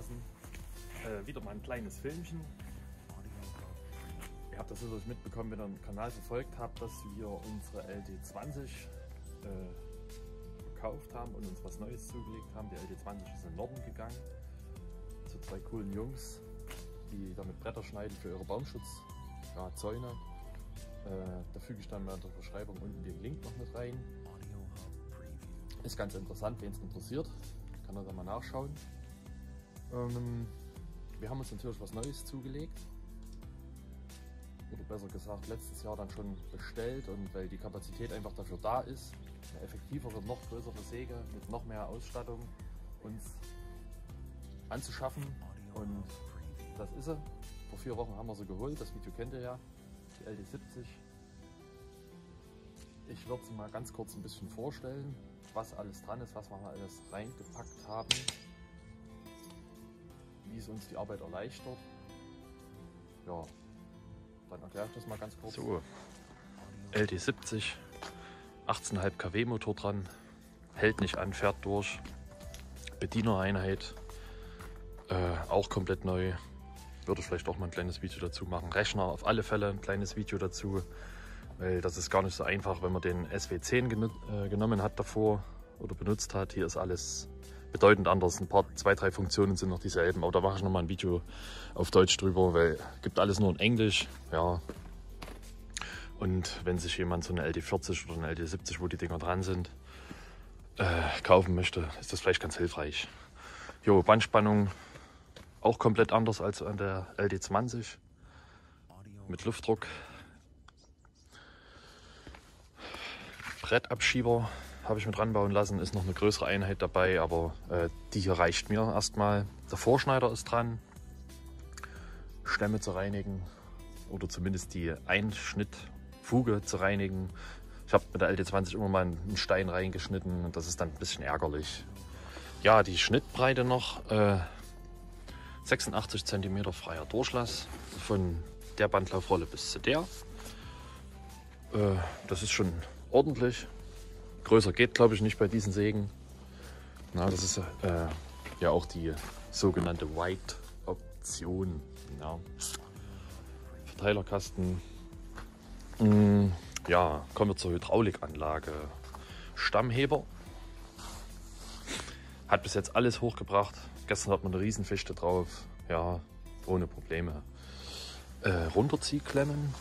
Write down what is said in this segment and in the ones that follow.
lassen. Wieder mal ein kleines Filmchen. Ihr habt das sicherlich mitbekommen, wenn ihr den Kanal verfolgt habt, dass wir unsere LD20 verkauft haben und uns was Neues zugelegt haben. Die LD20 ist in den Norden gegangen zu zwei coolen Jungs, die damit Bretter schneiden für ihre Baumschutzzäune. Da füge ich dann mal in der Beschreibung unten den Link noch mit rein. Ist ganz interessant, wen es interessiert, kann er da mal nachschauen. Wir haben uns natürlich was Neues zugelegt. Oder besser gesagt letztes Jahr dann schon bestellt, und weil die Kapazität einfach dafür da ist, eine effektivere, noch größere Säge mit noch mehr Ausstattung uns anzuschaffen, und das ist sie. Vor 4 Wochen haben wir sie geholt, das Video kennt ihr ja, die LD70. Ich würde sie mal ganz kurz ein bisschen vorstellen, was alles dran ist, was wir mal alles reingepackt haben, wie es uns die Arbeit erleichtert. Ja. Dann erkläre ich das mal ganz kurz. So, LD70, 18,5 kW Motor dran, hält nicht an, fährt durch. Bedienereinheit, auch komplett neu. Würde ich vielleicht auch mal ein kleines Video dazu machen. Rechner auf alle Fälle ein kleines Video dazu, weil das ist gar nicht so einfach, wenn man den SW10 genommen hat davor oder benutzt hat. Hier ist alles bedeutend anders. Ein paar, 2, 3 Funktionen sind noch dieselben, aber da mache ich noch mal ein Video auf Deutsch drüber, weil gibt alles nur in Englisch. Ja. Und wenn sich jemand so eine LD40 oder eine LD70, wo die Dinger dran sind, kaufen möchte, ist das vielleicht ganz hilfreich. Jo, Bandspannung auch komplett anders als an der LD20 mit Luftdruck. Brettabschieber habe ich mit ranbauen lassen, ist noch eine größere Einheit dabei, aber die hier reicht mir erstmal. Der Vorschneider ist dran, Stämme zu reinigen oder zumindest die Einschnittfuge zu reinigen. Ich habe mit der LD20 immer mal einen Stein reingeschnitten, und das ist dann ein bisschen ärgerlich. Ja, die Schnittbreite noch, 86 cm freier Durchlass von der Bandlaufrolle bis zu der. Das ist schon ordentlich. Größer geht, glaube ich, nicht bei diesen Sägen. Na, das ist ja auch die sogenannte White-Option. Ja. Verteilerkasten. Ja, kommen wir zur Hydraulikanlage. Stammheber. Hat bis jetzt alles hochgebracht. Gestern hat man eine Riesenfichte drauf. Ja, ohne Probleme. Runterziehklemmen.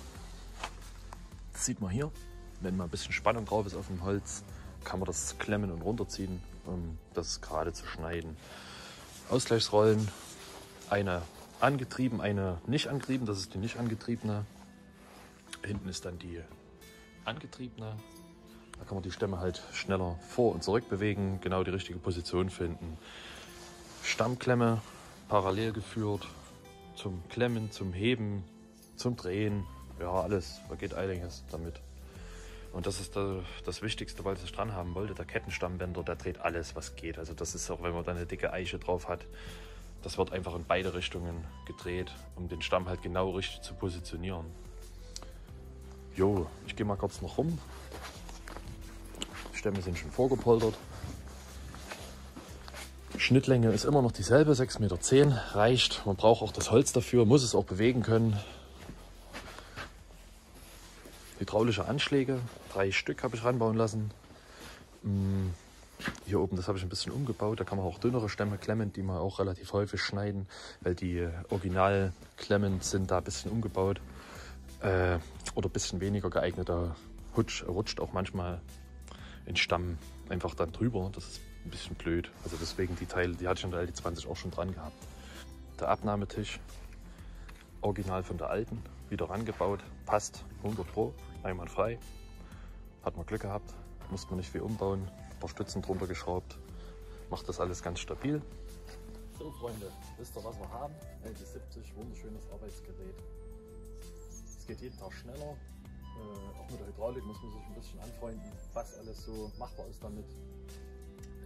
Das sieht man hier. Wenn mal ein bisschen Spannung drauf ist auf dem Holz, kann man das klemmen und runterziehen, um das gerade zu schneiden. Ausgleichsrollen. Eine angetrieben, eine nicht angetrieben. Das ist die nicht angetriebene. Hinten ist dann die angetriebene. Da kann man die Stämme halt schneller vor und zurück bewegen, genau die richtige Position finden. Stammklemme parallel geführt zum Klemmen, zum Heben, zum Drehen. Ja, alles, da geht einiges damit. Und das ist das Wichtigste, weil ich dran haben wollte. Der Kettenstammbänder, der dreht alles, was geht. Also das ist auch, wenn man da eine dicke Eiche drauf hat, das wird einfach in beide Richtungen gedreht, um den Stamm halt genau richtig zu positionieren. Jo, ich gehe mal kurz noch rum. Die Stämme sind schon vorgepoltert. Schnittlänge ist immer noch dieselbe, 6,10 Meter reicht. Man braucht auch das Holz dafür, muss es auch bewegen können. Hydraulische Anschläge, 3 Stück habe ich ranbauen lassen. Hier oben, das habe ich ein bisschen umgebaut. Da kann man auch dünnere Stämme klemmen, die man auch relativ häufig schneiden, weil die Originalklemmen sind da ein bisschen umgebaut. Oder ein bisschen weniger geeignet. Da rutscht auch manchmal ein Stamm einfach dann drüber. Das ist ein bisschen blöd. Also deswegen die Teile, die hatte ich an der LD20 auch schon dran gehabt. Der Abnahmetisch, original von der alten, wieder rangebaut. Passt 100 Pro, einwandfrei. Hat man Glück gehabt, musste man nicht viel umbauen. Ein paar Stützen drunter geschraubt. Macht das alles ganz stabil. So Freunde, wisst ihr, was wir haben? LD70, wunderschönes Arbeitsgerät. Es geht jeden Tag schneller. Auch mit der Hydraulik muss man sich ein bisschen anfreunden, was alles so machbar ist damit.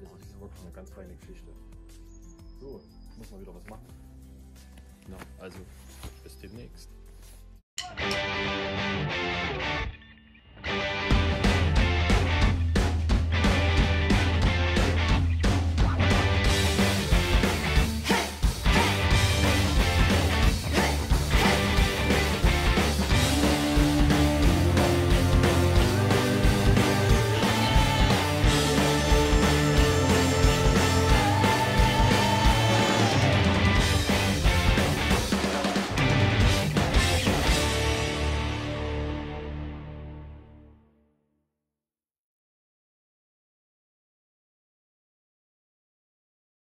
Das ist wirklich eine ganz feine Geschichte. So, muss man wieder was machen. Ja, also bis demnächst.